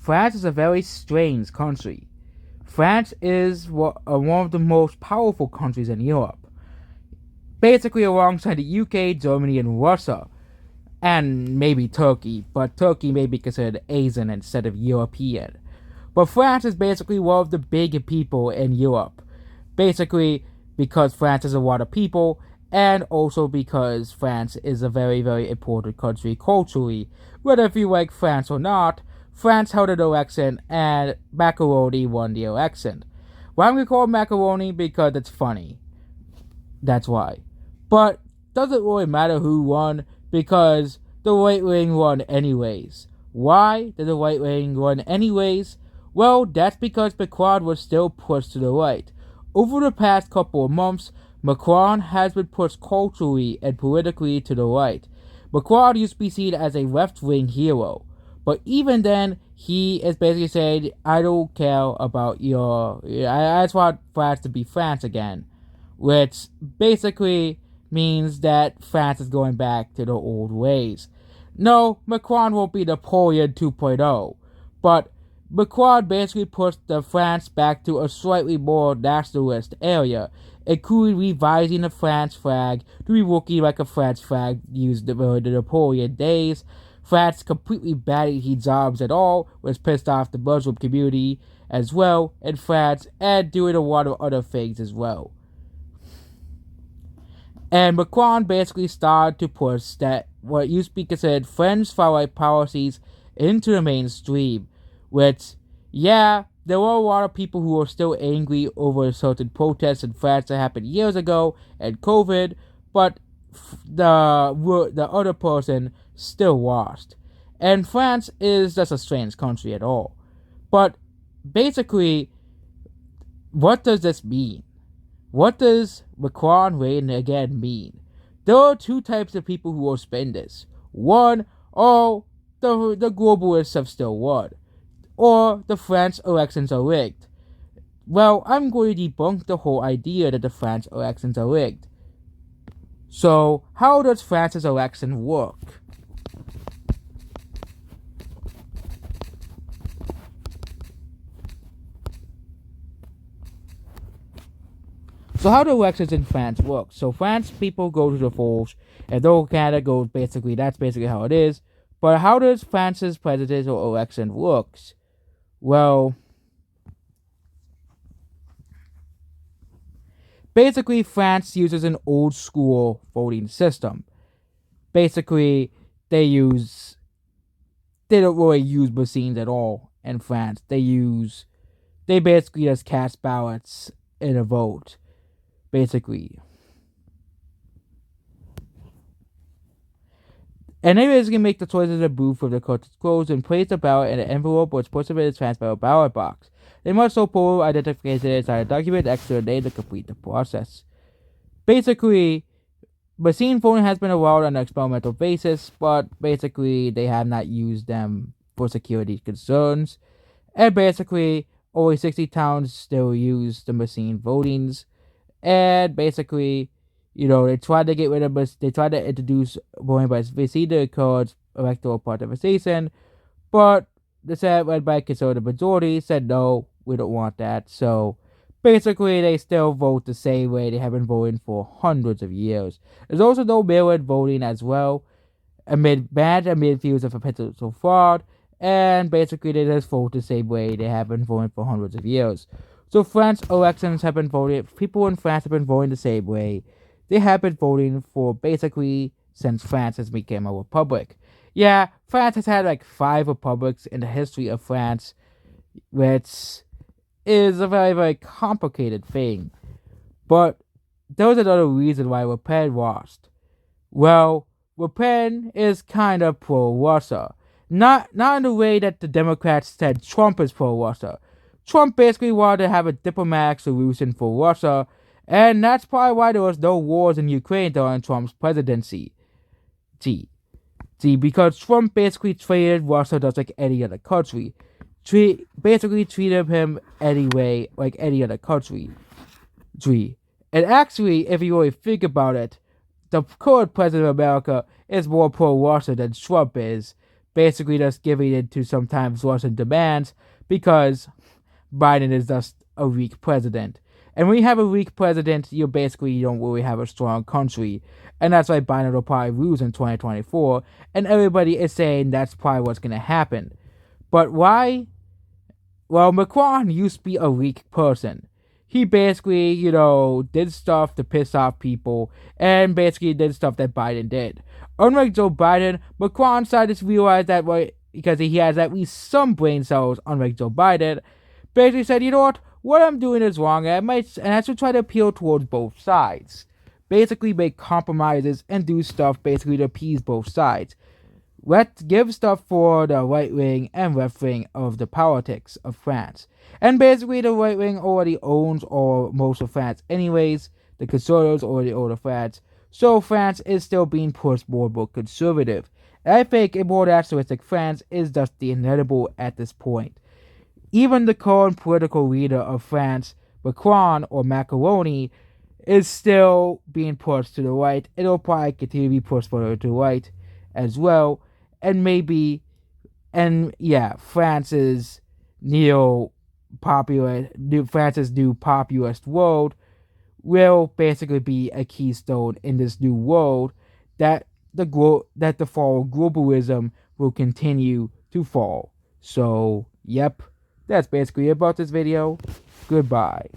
France is a very strange country. France is one of the most powerful countries in Europe, basically alongside the UK, Germany, and Russia, and maybe Turkey, but Turkey may be considered Asian instead of European. But France is basically one of the big people in Europe, basically because France is a lot of people, and also because France is a very, very important country culturally. Whether if you like France or not, France held an election and macaroni won the election. Why do we call it macaroni? Because it's funny. That's why. But doesn't really matter who won because the right wing won anyways. Why did the right wing win anyways? Well, that's because Macron was still pushed to the right. Over the past couple of months, Macron has been pushed culturally and politically to the right. Macron used to be seen as a left-wing hero, but even then, he is basically saying, I don't care about I just want France to be France again, which basically means that France is going back to the old ways. No, Macron won't be Napoleon 2.0, but Macron basically pushed the France back to a slightly more nationalist area, including revising the France flag to be looking like a France flag used in the Napoleon days. France completely banning hijabs at all, was pissed off the Muslim community as well in France, and doing a lot of other things as well. And Macron basically started to push that what used to be considered French far-right policies into the mainstream, which, yeah, there were a lot of people who were still angry over certain protests in France that happened years ago and COVID, but the other person still lost. And France is just a strange country at all. But basically, what does this mean? What does Macron reign again mean? There are two types of people who will spin this. One, oh, the globalists have still won. Or the French elections are rigged. Well, I'm going to debunk the whole idea that the French elections are rigged. So, how does France's election work? So how do elections in France work? So France people go to the polls, and though Canada goes that's basically how it is. But how does France's presidential election works? Well, basically France uses an old school voting system. Basically, they don't really use machines at all in France. They basically just cast ballots in a vote. Basically. And they basically make the choices in the booth with the curtains closed and place the ballot in an envelope which puts it in a transparent ballot box. They must show poll identification inside a document extra name to complete the process. Basically, machine voting has been allowed on an experimental basis, but basically they have not used them for security concerns. And basically, only 60 towns still use the machine votings. And basically, they tried to get rid of they tried to introduce voting by procedure called electoral participation, but the Senate, led by a conservative majority, said no, we don't want that. So basically, they still vote the same way they have been voting for hundreds of years. There's also no mail-in voting as well, amid views of potential fraud, and basically they just vote the same way they have been voting for hundreds of years. So France elections have been voted, people in France have been voting the same way. They have been voting for basically since France has become a republic. Yeah, France has had like 5 republics in the history of France, which is a very, very complicated thing. But there was another reason why Le Pen lost. Well, Le Pen is kind of pro-Russia. Not in the way that the Democrats said Trump is pro-Russia. Trump basically wanted to have a diplomatic solution for Russia, and that's probably why there was no wars in Ukraine during Trump's presidency. Because Trump basically treated Russia just like any other country. Basically treated him anyway like any other country. And actually, if you really think about it, the current president of America is more pro-Russia than Trump is, basically just giving in to sometimes Russian demands because Biden is just a weak president. And when you have a weak president, you don't really have a strong country. And that's why Biden will probably lose in 2024. And everybody is saying that's probably what's going to happen. But why? Well, Macron used to be a weak person. He basically, did stuff to piss off people and basically did stuff that Biden did. Unlike Joe Biden, Macron started to realize that because he has at least some brain cells, unlike Joe Biden, basically said, what I'm doing is wrong, and I have to try to appeal towards both sides. Basically make compromises and do stuff basically to appease both sides. Let's give stuff for the right wing and left wing of the politics of France. And basically the right wing already owns most of France anyways. The conservatives already own France. So France is still being pushed more and more conservative. And I think a more nationalistic France is just inevitable at this point. Even the current political leader of France, Macron or Macaroni, is still being pushed to the right. It'll probably continue to be pushed further to the right as well. France's new populist world will basically be a keystone in this new world that the fall of globalism will continue to fall. So, yep, that's basically it about this video. Goodbye.